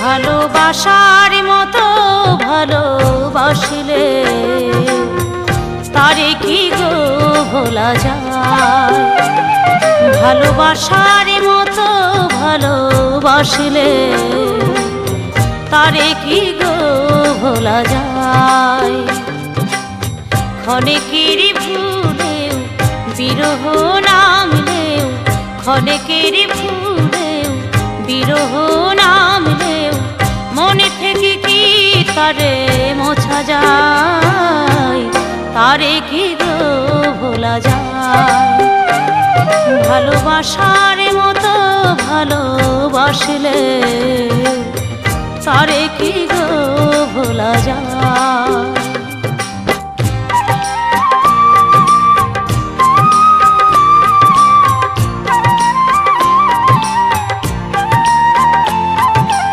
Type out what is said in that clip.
ভালোবাসার মতো ভালোবাসলে তারে কি গো ভোলা যায়। ভালোবাসার মতো ভালোবাসলে তারে কি গো ভোলা যায়। ক্ষণেকের ভুলেও বিরহ নামলেও, ক্ষণেকের ভুলেও বিরহ নামলেও মনে থেকে কি তারে মোছা যায়। তারে কি গো ভোলা যায়। ভালোবাসার মতো ভালোবাসলে তারে কি গো ভোলা যায়।